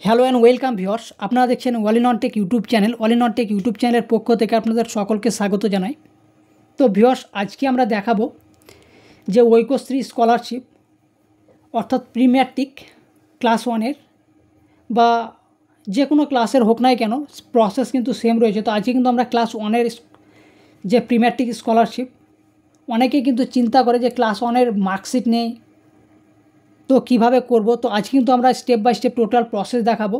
Hello and welcome viewers, আপনারা দেখছেন all in on take YouTube channel. All in on take YouTube চ্যানেলের পক্ষ থেকে আপনাদের সকলকে স্বাগত জানাই। তো ভিউয়ার্স, আজকে আমরা দেখাবো যে ঐক্যশ্রী স্কলারশিপ অর্থাৎ প্রিম্যাট্রিক ক্লাস ওয়ানের বা যে কোনো ক্লাসের হোক নাই কেন, প্রসেস কিন্তু সেম রয়েছে। তো আজকে কিন্তু আমরা ক্লাস ওয়ানের যে প্রিম্যাট্রিক স্কলারশিপ, অনেকেই কিন্তু চিন্তা করে যে ক্লাস ওয়ানের মার্কশিট নেই, তো কিভাবে করব। তো আজ কিন্তু আমরা step by step total process দেখাবো।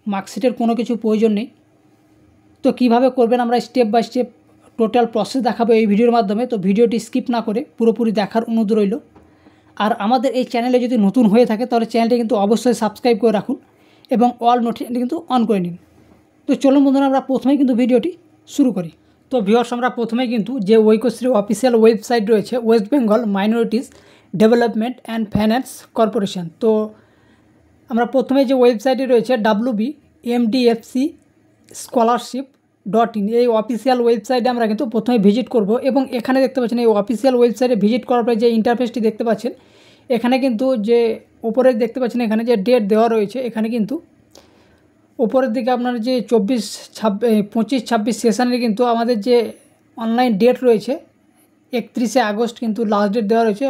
মার্কশিটের কোনো কিছু প্রয়োজন নেই, তো কিভাবে করবেন আমরা step by step total process দেখাবো এই ভিডিওর মাধ্যমে। তো ভিডিওটি স্কিপ না করে পুরোপুরি দেখার অনুরোধ রইল। আর আমাদের এই চ্যানেলে যদি নতুন হয়ে থাকে তাহলে চ্যানেলটি কিন্তু অবশ্যই সাবস্ক্রাইব করে রাখুন এবং অল নোটিফিকেশন কিন্তু অন করে নিন। তো চলুন বন্ধুরা, আমরা প্রথমেই কিন্তু ভিডিওটি শুরু করি। তো ভিউয়ার্স, আমরা প্রথমেই কিন্তু যে ঐক্যশ্রী অফিসিয়াল ওয়েবসাইট রয়েছে, West Bengal minorities development and finance corporation, তো আমরা প্রথমে যে ওয়েবসাইটে রয়েছে WBMDFC scholarship.in, এই অফিসিয়াল ওয়েবসাইটে আমরা কিন্তু প্রথমে ভিজিট করব। এবং এখানে দেখতে পাচ্ছেন এই অফিসিয়াল ওয়েবসাইটে ভিজিট করার পরে যে ইন্টারফেসটি দেখতে পাচ্ছেন, এখানে কিন্তু যে ওপরে দেখতে পাচ্ছেন এখানে যে ডেট দেওয়া রয়েছে, এখানে কিন্তু ওপরের দিকে আপনার যে 25-26 সেশনের কিন্তু আমাদের যে অনলাইন ডেট রয়েছে 31শে আগস্ট কিন্তু লাস্ট ডেট দেওয়া রয়েছে।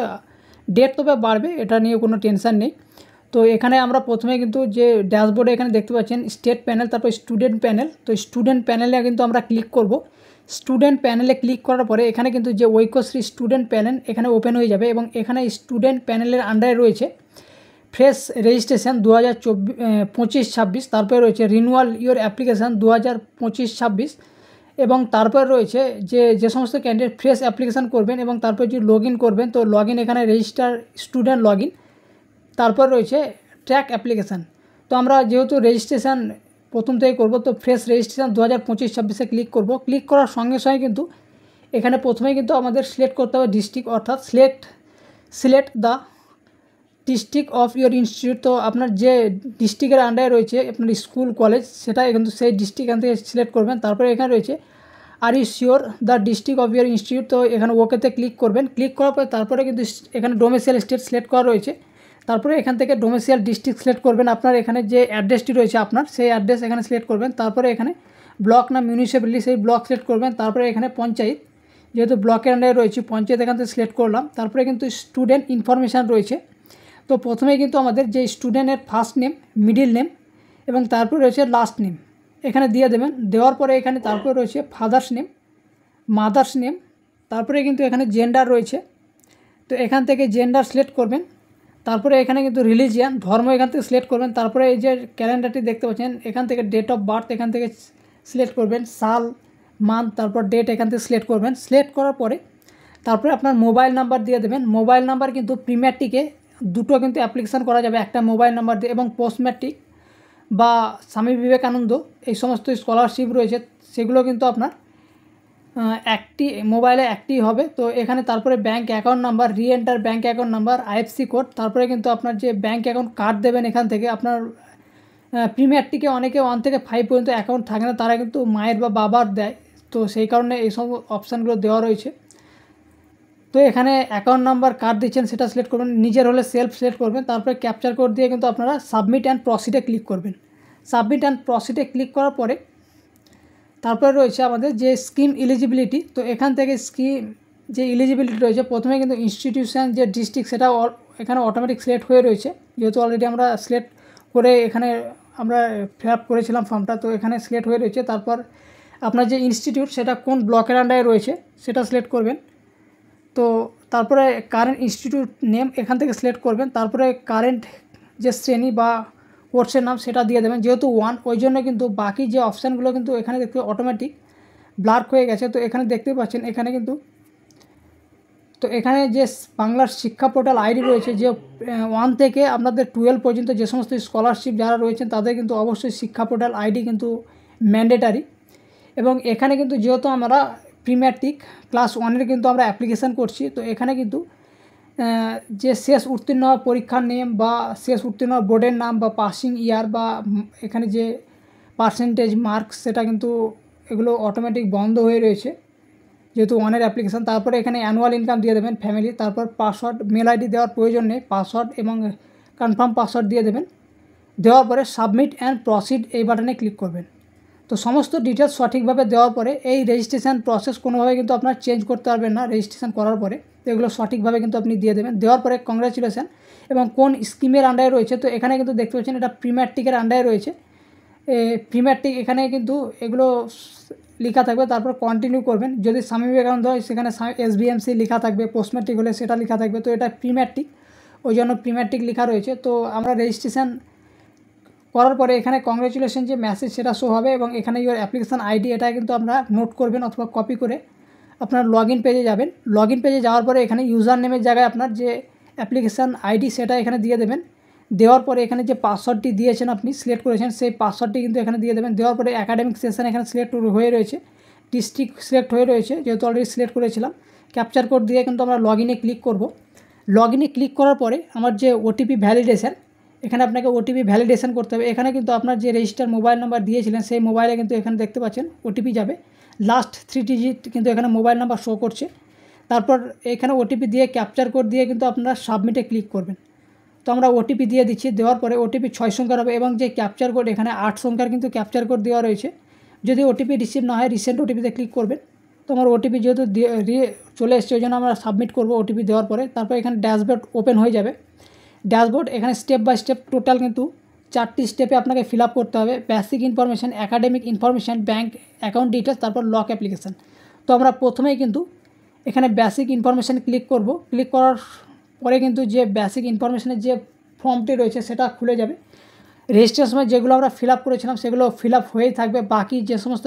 ডেট তবে বাড়বে, এটা নিয়ে কোনো টেনশান নেই। তো এখানে আমরা প্রথমে কিন্তু যে ড্যাশবোর্ডে এখানে দেখতে পাচ্ছেন স্টেট প্যানেল, তারপর স্টুডেন্ট প্যানেল। তো স্টুডেন্ট প্যানেলে কিন্তু আমরা ক্লিক করব। স্টুডেন্ট প্যানেলে ক্লিক করার পরে এখানে কিন্তু যে ঐক্যশ্রী স্টুডেন্ট প্যানেল এখানে ওপেন হয়ে যাবে এবং এখানে স্টুডেন্ট প্যানেলের আন্ডারে রয়েছে ফ্রেশ রেজিস্ট্রেশন 2025-26, তারপরে রয়েছে রিনিউয়াল ইওর অ্যাপ্লিকেশান 2025-26 এবং তারপর রয়েছে যে সমস্ত ক্যান্ডিডেট ফ্রেশ অ্যাপ্লিকেশান করবেন এবং তারপর যদি লগ ইন করবেন, তো লগ ইন এখানে রেজিস্টার স্টুডেন্ট লগ ইন, তারপর রয়েছে ট্র্যাক অ্যাপ্লিকেশান। তো আমরা যেহেতু রেজিস্ট্রেশন প্রথম থেকে করব, তো ফ্রেশ রেজিস্ট্রেশন 2025-26-এ ক্লিক করব। ক্লিক করার সঙ্গে সঙ্গে কিন্তু এখানে প্রথমেই কিন্তু আমাদের সিলেক্ট করতে হবে ডিস্ট্রিক্ট, অর্থাৎ select the district of your institute. তো আপনার যে ডিস্ট্রিক্টের আন্ডারে রয়েছে আপনার স্কুল কলেজ, সেটা কিন্তু সেই ডিস্ট্রিক্ট এখান থেকে সিলেক্ট করবেন। তারপরে এখানে রয়েছে are you sure the district of your institute, তো এখানে ওকেতে ক্লিক করবেন। ক্লিক করার পরে তারপরে কিন্তু এখানে ডোমেসিয়াল স্টেট সিলেক্ট করা রয়েছে। তারপরে এখান থেকে ডোমেসিয়াল ডিস্ট্রিক্ট সিলেক্ট করবেন। আপনার এখানে যে অ্যাড্রেসটি রয়েছে আপনার সেই অ্যাড্রেস এখানে সিলেক্ট করবেন। তারপরে এখানে ব্লক না মিউনিসিপ্যালিটি, সেই ব্লক সিলেক্ট করবেন। তারপরে এখানে পঞ্চায়েত, যেহেতু ব্লকের আন্ডারে রয়েছে পঞ্চায়েত এখান থেকে সিলেক্ট করলাম। তারপরে কিন্তু স্টুডেন্ট ইনফরমেশান রয়েছে। তো প্রথমে কিন্তু আমাদের যে স্টুডেন্টের ফার্স্ট নেম, মিডিল নেম এবং তারপর রয়েছে লাস্ট নেম এখানে দিয়ে দেবেন। দেওয়ার পরে এখানে তারপরে রয়েছে ফাদার্স নেম, মাদার্স নেম, তারপরে কিন্তু এখানে জেন্ডার রয়েছে। তো এখান থেকে জেন্ডার সিলেক্ট করবেন। তারপরে এখানে কিন্তু রিলিজিয়ান, ধর্ম এখান থেকে সিলেক্ট করবেন। তারপরে এই যে ক্যালেন্ডারটি দেখতে পাচ্ছেন এখান থেকে ডেট অফ বার্থ এখান থেকে সিলেক্ট করবেন, সাল, মান্থ, তারপর ডেট এখান থেকে সিলেক্ট করবেন। সিলেক্ট করার পরে তারপরে আপনার মোবাইল নাম্বার দিয়ে দেবেন। মোবাইল নাম্বার কিন্তু প্রিম্যাট্রিকে দুটো কিন্তু অ্যাপ্লিকেশান করা যাবে, একটা মোবাইল নাম্বার দিয়ে, এবং পোস্ট ম্যাট্রিক বা স্বামী বিবেকানন্দ এই সমস্ত স্কলারশিপ রয়েছে সেগুলো কিন্তু আপনার একটি মোবাইলে একটি হবে। তো এখানে তারপরে bank account number, re-enter bank account number, IFC code, তারপরে কিন্তু আপনার যে ব্যাঙ্ক অ্যাকাউন্ট কার্ড দেবেন এখান থেকে। আপনার প্রিম্যাট্রিকে অনেকে 1 থেকে 5 পর্যন্ত অ্যাকাউন্ট থাকে না, তারা কিন্তু মায়ের বা বাবার দেয়, তো সেই কারণে এই সব অপশানগুলো দেওয়া রয়েছে। তো এখানে অ্যাকাউন্ট নাম্বার কার্ড দিচ্ছেন সেটা সিলেক্ট করবেন, নিজের হলে সেলফ সিলেক্ট করবেন। তারপরে ক্যাপচার কোড দিয়ে কিন্তু আপনারা সাবমিট অ্যান্ড প্রসিডে ক্লিক করবেন। সাবমিট অ্যান্ড প্রসিডে ক্লিক করার পরে তারপরে রয়েছে আমাদের যে স্কিম এলিজিবিলিটি। তো এখান থেকে স্কিম যে এলিজিবিলিটি রয়েছে, প্রথমে কিন্তু ইনস্টিটিউশন যে ডিস্ট্রিক্ট সেটা এখানে অটোমেটিক সিলেক্ট হয়ে রয়েছে, যেহেতু অলরেডি আমরা সিলেক্ট করে এখানে আমরা ফিল আপ করেছিলাম ফর্মটা, তো এখানে সিলেক্ট হয়ে রয়েছে। তারপর আপনার যে ইনস্টিটিউট সেটা কোন ব্লকের আন্ডারে রয়েছে সেটা সিলেক্ট করবেন। তো তারপরে কারেন্ট ইনস্টিটিউট নেম এখান থেকে সিলেক্ট করবেন। তারপরে কারেন্ট যে শ্রেণী বা কোর্সের নাম সেটা দিয়ে দেবেন, যেহেতু 1 ওই জন্য কিন্তু বাকি যে অপশানগুলো কিন্তু এখানে দেখতে অটোমেটিক ব্লার হয়ে গেছে। তো এখানে দেখতে পাচ্ছেন এখানে কিন্তু, তো এখানে যে বাংলার শিক্ষা পোর্টাল আইডি রয়েছে, যে 1 থেকে আপনাদের 12 পর্যন্ত যে সমস্ত স্কলারশিপ যারা রয়েছেন তাদের কিন্তু অবশ্যই শিক্ষা পোর্টাল আইডি কিন্তু ম্যান্ডেটারি। এবং এখানে কিন্তু যেহেতু আমরা প্রিম্যাট্রিক ক্লাস 1-এর কিন্তু আমরা অ্যাপ্লিকেশান করছি, তো এখানে কিন্তু যে শেষ উত্তীর্ণ হওয়া পরীক্ষার নেম বা শেষ উত্তীর্ণ হওয়া বোর্ডের নাম বা পাসিং ইয়ার বা এখানে যে পার্সেন্টেজ মার্কস সেটা কিন্তু এগুলো অটোমেটিক বন্ধ হয়ে রয়েছে যেহেতু 1-এর অ্যাপ্লিকেশান। তারপরে এখানে অ্যানুয়াল ইনকাম দিয়ে দেবেন, ফ্যামিলি, তারপর পাসওয়ার্ড, মেল আইডি দেওয়ার প্রয়োজন নেই, পাসওয়ার্ড এবং কনফার্ম পাসওয়ার্ড দিয়ে দেবেন। দেওয়ার পরে সাবমিট অ্যান্ড প্রসিড এই বাটনে ক্লিক করবেন। তো সমস্ত ডিটেলস সঠিকভাবে দেওয়ার পরে এই রেজিস্ট্রেশন প্রসেস কোনোভাবে কিন্তু আপনার চেঞ্জ করতে পারবেন না রেজিস্ট্রেশন করার পরে। তো এগুলো সঠিকভাবে কিন্তু আপনি দিয়ে দেবেন। দেওয়ার পরে কংগ্রাচুলেশন এবং কোন স্কিমের আন্ডারে রয়েছে, তো এখানে কিন্তু দেখতে পাচ্ছেন এটা প্রিম্যাট্রিকের আন্ডারে রয়েছে। প্রিম্যাট্রিক এখানে কিন্তু এগুলো লেখা থাকবে, তারপর কন্টিনিউ করবেন। যদি স্বামী বিবেকানন্দ হয় সেখানে SBMC লেখা থাকবে, পোস্ট ম্যাট্রিক হলে সেটা লেখা থাকবে। তো এটা প্রিম্যাট্রিক, ওই জন্য প্রিম্যাট্রিক লেখা রয়েছে। তো আমরা রেজিস্ট্রেশন করার পরে এখানে কংগ্রেচুলেশন যে মেসেজ সেটা শো হবে এবং এখানে ইওর অ্যাপ্লিকেশান আইডি এটা কিন্তু আমরা নোট করবেন অথবা কপি করে আপনার লগ ইন পেজে যাবেন। লগ ইন পেজে যাওয়ার পরে এখানে ইউজার নেমের জায়গায় আপনার যে অ্যাপ্লিকেশান আইডি সেটা এখানে দিয়ে দেবেন। দেওয়ার পরে এখানে যে পাসওয়ার্ডটি দিয়েছেন আপনি সিলেক্ট করেছেন সেই পাসওয়ার্ডটি কিন্তু এখানে দিয়ে দেবেন। দেওয়ার পরে একাডেমিক সেশন এখানে সিলেক্ট হয়ে রয়েছে, ডিস্ট্রিক্ট সিলেক্ট হয়ে রয়েছে যেহেতু অলরেডি সিলেক্ট করেছিলাম। ক্যাপচার কোড দিয়ে কিন্তু আমরা লগ ইনে ক্লিক করব। লগ ইনে ক্লিক করার পরে আমার যে ওটিপি ভ্যালিডেশন, এখানে আপনাকে ওটিপি ভ্যালিডেশন করতে হবে। এখানে কিন্তু আপনার যে রেজিস্টার মোবাইল নাম্বার দিয়েছিলেন সেই মোবাইলে কিন্তু এখানে দেখতে পাচ্ছেন ওটিপি যাবে, লাস্ট 3 ডিজিট কিন্তু এখানে মোবাইল নাম্বার শো করছে। তারপর এখানে ওটিপি দিয়ে ক্যাপচার কোড দিয়ে কিন্তু আপনারা সাবমিটে ক্লিক করবেন। তো আমরা ওটিপি দিয়ে দিচ্ছি। দেওয়ার পরে ওটিপি 6 সংখ্যার হবে এবং যে ক্যাপচার কোড এখানে 8 সংখ্যার কিন্তু ক্যাপচার কোড দেওয়া রয়েছে। যদি ওটিপি রিসিভ না হয় রিসেন্ট ওটিপিতে ক্লিক করবেন। তো আমার ওটিপি যেহেতু চলে এসছে ওই জন্য আমরা সাবমিট করবো ওটিপি দেওয়ার পরে। তারপর এখানে ড্যাশবোর্ড ওপেন হয়ে যাবে। ড্যাশবোর্ড এখানে স্টেপ বাই স্টেপ টোটাল কিন্তু 4টি স্টেপে আপনাকে ফিল আপ করতে হবে। Basic information, academic information, bank account details, তারপর লক অ্যাপ্লিকেশান। তো আমরা প্রথমেই কিন্তু এখানে বেসিক ইনফরমেশান ক্লিক করব। ক্লিক করার পরে কিন্তু যে বেসিক ইনফরমেশানের যে ফর্মটি রয়েছে সেটা খুলে যাবে। রেজিস্ট্রেশনের যেগুলো আমরা ফিল আপ করেছিলাম সেগুলো ফিল আপ হয়েই থাকবে। বাকি যে সমস্ত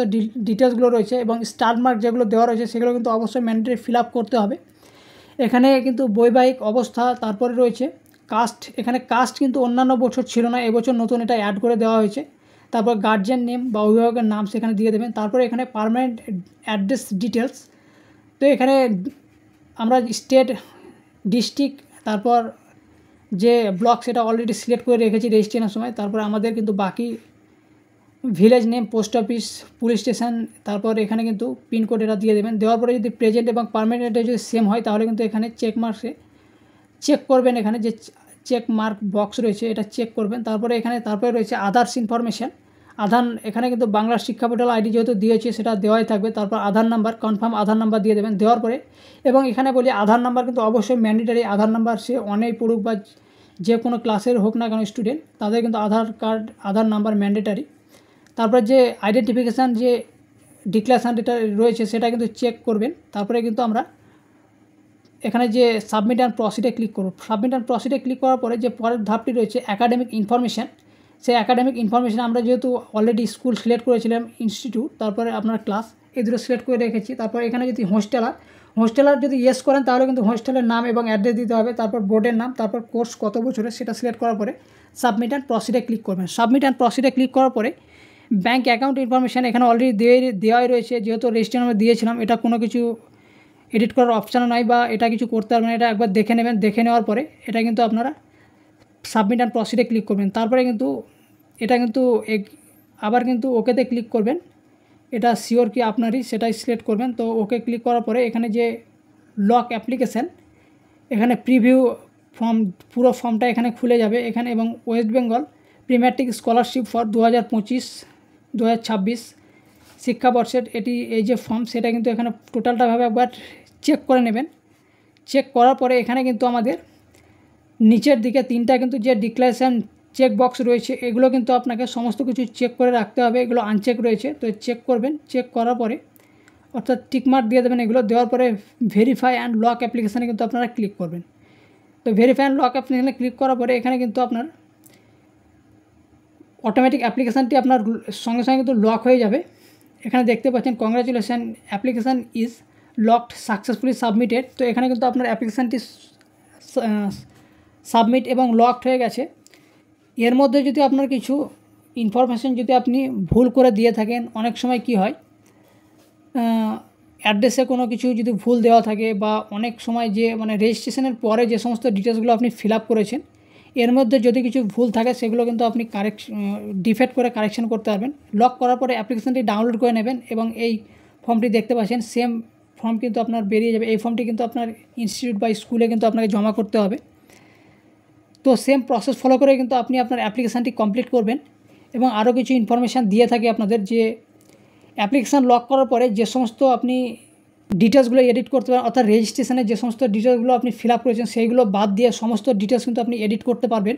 ডিটেলসগুলো রয়েছে এবং স্টার মার্ক যেগুলো দেওয়া রয়েছে সেগুলো কিন্তু অবশ্যই ম্যান্ডেটরি ফিল আপ করতে হবে। এখানে কিন্তু বৈবাহিক অবস্থা, তারপরে রয়েছে কাস্ট। এখানে কাস্ট কিন্তু অন্যান্য বছর ছিল না, এবছর নতুন এটা অ্যাড করে দেওয়া হয়েছে। তারপর গার্জিয়ান নেম বা অভিভাবকের নাম সেখানে দিয়ে দেবেন। তারপরে এখানে পার্মানেন্ট অ্যাড্রেস ডিটেলস। তো এখানে আমরা স্টেট, ডিস্ট্রিক্ট, তারপর যে ব্লক সেটা অলরেডি সিলেক্ট করে রেখেছি রেজিস্ট্রেশনের সময়। তারপর আমাদের কিন্তু বাকি village name, post office, police station, তারপর এখানে কিন্তু পিনকোড এটা দিয়ে দেবেন। দেওয়ার পরে যদি প্রেজেন্ট এবং পার্মানেন্টে যদি সেম হয় তাহলে কিন্তু এখানে চেক মার্কসে চেক করবেন। এখানে যে চেক মার্ক বক্স রয়েছে এটা চেক করবেন। তারপরে রয়েছে আধার্স ইনফরমেশান। আধার এখানে কিন্তু বাংলার শিক্ষা পোর্টাল আইডি যেহেতু দিয়েছে সেটা দেওয়াই থাকবে। তারপর আধার নাম্বার, কনফার্ম আধার নাম্বার দিয়ে দেবেন। দেওয়ার পরে এবং এখানে বলি আধার নাম্বার কিন্তু অবশ্যই ম্যান্ডেটারি। আধার নাম্বার সে অনেক পড়ুক বা যে কোনো ক্লাসের হোক না কেন স্টুডেন্ট, তাদের কিন্তু আধার নাম্বার ম্যান্ডেটারি। তারপরে যে আইডেন্টিফিকেশান যে ডিক্লারেশান যেটা রয়েছে সেটা কিন্তু চেক করবেন। তারপরে কিন্তু আমরা এখানে যে সাবমিট অ্যান্ড প্রসিডে ক্লিক করব। সাবমিট অ্যান্ড প্রসিডে ক্লিক করার পরে যে পরের ধাপটি রয়েছে একাডেমিক ইনফরমেশান, সেই একাডেমিক ইনফরমেশান আমরা যেহেতু অলরেডি স্কুল সিলেক্ট করেছিলাম, ইনস্টিটিউট, তারপরে আপনার ক্লাস, এই দুটো সিলেক্ট করে রেখেছি। তারপর এখানে যদি হোস্টেলার যদি ইয়েস করেন তাহলে কিন্তু হোস্টেলের নাম এবং অ্যাড্রেস দিতে হবে। তারপর বোর্ডের নাম, তারপর কোর্স কত বছরের সেটা সিলেক্ট করার পরে সাবমিট অ্যান্ড প্রসিডে ক্লিক করবেন। সাবমিট অ্যান্ড প্রসিডে ক্লিক করার পরে ব্যাঙ্ক অ্যাকাউন্ট ইনফরমেশান এখানে অলরেডি দেওয়াই রয়েছে। যেহেতু রেজিস্ট্রেশন আমরা দিয়েছিলাম, এটা কোনো কিছু এডিট করার অপশানও নাই বা এটা কিছু করতে পারবেন। এটা একবার দেখে নেবেন। দেখে নেওয়ার পরে এটা কিন্তু আপনারা সাবমিট অ্যান্ড প্রসিডে ক্লিক করবেন। তারপরে কিন্তু এটা কিন্তু আবার কিন্তু ওকেতে ক্লিক করবেন। এটা শিওর কি আপনারই সেটাই সিলেক্ট করবেন। তো ওকে ক্লিক করার পরে এখানে যে লক অ্যাপ্লিকেশান, এখানে প্রিভিউ ফর্ম, পুরো ফর্মটা এখানে খুলে যাবে এখানে। এবং West Bengal pre-matric scholarship for 2025-2026 শিক্ষাবর্ষের এই যে ফর্ম সেটা কিন্তু এখানে টোটালটাভাবে একবার চেক করে নেবেন। চেক করার পরে এখানে কিন্তু আমাদের নিচের দিকে 3টা কিন্তু যে ডিক্লারেশান চেক বক্স রয়েছে এগুলো কিন্তু আপনাকে সমস্ত কিছু চেক করে রাখতে হবে। এগুলো আনচেক রয়েছে, তো চেক করবেন। চেক করার পরে অর্থাৎ টিকমার্ক দিয়ে দেবেন। এগুলো দেওয়ার পরে ভেরিফাই অ্যান্ড লক অ্যাপ্লিকেশানে কিন্তু আপনারা ক্লিক করবেন। তো ভেরিফাই অ্যান্ড লক অ্যাপ্লিকেশানে ক্লিক করার পরে এখানে কিন্তু আপনার অটোমেটিক অ্যাপ্লিকেশানটি আপনার সঙ্গে সঙ্গে কিন্তু লক হয়ে যাবে। এখানে দেখতে পাচ্ছেন congratulation, application is locked successfully submitted. তো এখানে কিন্তু আপনার অ্যাপ্লিকেশানটি সাবমিট এবং লকড হয়ে গেছে। এর মধ্যে যদি আপনার কিছু ইনফরমেশান যদি আপনি ভুল করে দিয়ে থাকেন, অনেক সময় কি হয় অ্যাড্রেসে কোনো কিছু যদি ভুল দেওয়া থাকে বা অনেক সময় যে মানে রেজিস্ট্রেশনের পরে যে সমস্ত ডিটেলসগুলো আপনি ফিল আপ করেছেন এর মধ্যে যদি কিছু ভুল থাকে সেগুলো কিন্তু আপনি ডিফেক্ট করে কারেকশন করতে পারবেন। লক করার পরে অ্যাপ্লিকেশানটি ডাউনলোড করে নেবেন এবং এই ফর্মটি দেখতে পাচ্ছেন সেম ফর্ম কিন্তু আপনার বেরিয়ে যাবে। এই ফর্মটি কিন্তু আপনার ইনস্টিটিউট বা স্কুলে কিন্তু আপনাকে জমা করতে হবে। তো সেম প্রসেস ফলো করে কিন্তু আপনি আপনার অ্যাপ্লিকেশানটি কমপ্লিট করবেন। এবং আরও কিছু ইনফরমেশান দিয়ে থাকে আপনাদের, যে অ্যাপ্লিকেশান লক করার পরে যে সমস্ত আপনি ডিটেলসগুলো এডিট করতে পারেন, অর্থাৎ রেজিস্ট্রেশনের যে সমস্ত ডিটেলসগুলো আপনি ফিল আপ করেছেন সেইগুলো বাদ দিয়ে সমস্ত ডিটেলস কিন্তু আপনি এডিট করতে পারবেন।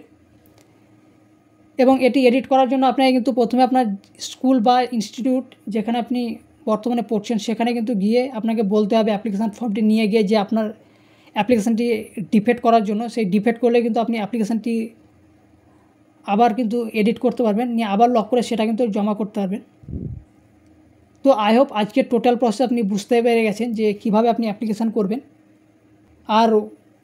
এবং এটি এডিট করার জন্য আপনাকে কিন্তু প্রথমে আপনার স্কুল বা ইনস্টিটিউট যেখানে আপনি বর্তমানে পড়ছেন সেখানে কিন্তু গিয়ে আপনাকে বলতে হবে অ্যাপ্লিকেশান ফর্মটি নিয়ে গিয়ে যে আপনার অ্যাপ্লিকেশানটি ডিফেক্ট করার জন্য। সেই ডিফেক্ট করলে কিন্তু আপনি অ্যাপ্লিকেশানটি আবার কিন্তু এডিট করতে পারবেন, নিয়ে আবার লক করে সেটা কিন্তু জমা করতে পারবেন। তো আই হোপ আজকের টোটাল প্রসেস আপনি বুঝতে পেরে গেছেন যে কীভাবে আপনি অ্যাপ্লিকেশান করবেন। আর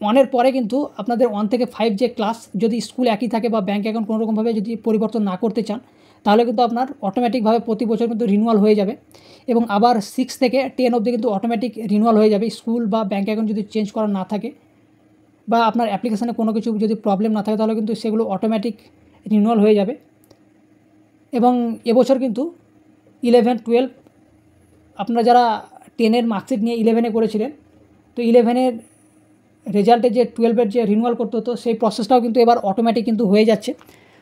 1-এর পরে কিন্তু আপনাদের 1 থেকে 5 যে ক্লাস, যদি স্কুল একই থাকে বা ব্যাঙ্ক অ্যাকাউন্ট কোনোরকমভাবে যদি পরিবর্তন না করতে চান, তাহলে কিন্তু আপনার অটোমেটিকভাবে প্রতি বছর কিন্তু রিনিউয়াল হয়ে যাবে। এবং আবার 6 থেকে 10 অবধি কিন্তু অটোমেটিক রিনিউয়াল হয়ে যাবে, স্কুল বা ব্যাঙ্ক অ্যাকাউন্ট যদি চেঞ্জ করা না থাকে বা আপনার অ্যাপ্লিকেশানে কোনো কিছু যদি প্রবলেম না থাকে, তাহলে কিন্তু সেগুলো অটোমেটিক রিনিউয়াল হয়ে যাবে। এবং এবছর কিন্তু 11-12 আপনারা যারা 10-এর মার্কশিট নিয়ে 11-এ করেছিলেন, তো 11-এর রেজাল্টে যে 12-এর যে রিনিউয়াল করতে হতো সেই প্রসেসটাও কিন্তু এবার অটোমেটিক কিন্তু হয়ে যাচ্ছে।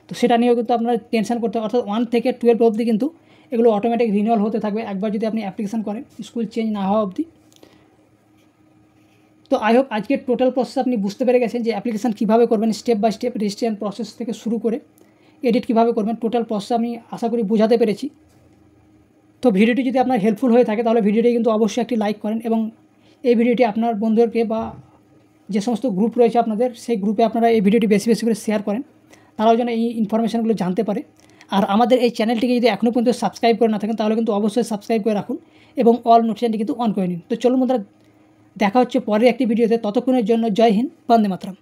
তো সেটা নিয়েও কিন্তু আপনারা টেনশন করতে, অর্থাৎ 1 থেকে 12 অবধি কিন্তু এগুলো অটোমেটিক রিনিউয়াল হতে থাকবে একবার যদি আপনি অ্যাপ্লিকেশান করেন স্কুল চেঞ্জ না হওয়া অবধি। তো আই হোপ আজকের টোটাল প্রসেস আপনি বুঝতে পেরে গেছেন যে অ্যাপ্লিকেশান কীভাবে করবেন, step by step registration process থেকে শুরু করে এডিট কীভাবে করবেন, টোটাল প্রসেস আমি আশা করি বোঝাতে পেরেছি। তো ভিডিওটি যদি আপনার হেল্পফুল হয়ে থাকে তাহলে ভিডিওটি কিন্তু অবশ্যই একটি লাইক করেন এবং এই ভিডিওটি আপনার বন্ধুদেরকে বা যে সমস্ত গ্রুপ রয়েছে আপনাদের সেই গ্রুপে আপনারা এই ভিডিওটি বেশি বেশি করে শেয়ার করেন, তারাও যেন এই ইনফরমেশানগুলো জানতে পারে। আর আমাদের এই চ্যানেলটিকে যদি এখনও পর্যন্ত সাবস্ক্রাইব করে না থাকেন তাহলে কিন্তু অবশ্যই সাবস্ক্রাইব করে রাখুন এবং অল নোটিফিকেশনটি কিন্তু অন করে নিন। তো চলুন বন্ধুরা, দেখা হচ্ছে পরের একটি ভিডিওতে, ততক্ষণের জন্য জয় হিন্দ, বন্দে মাতরম।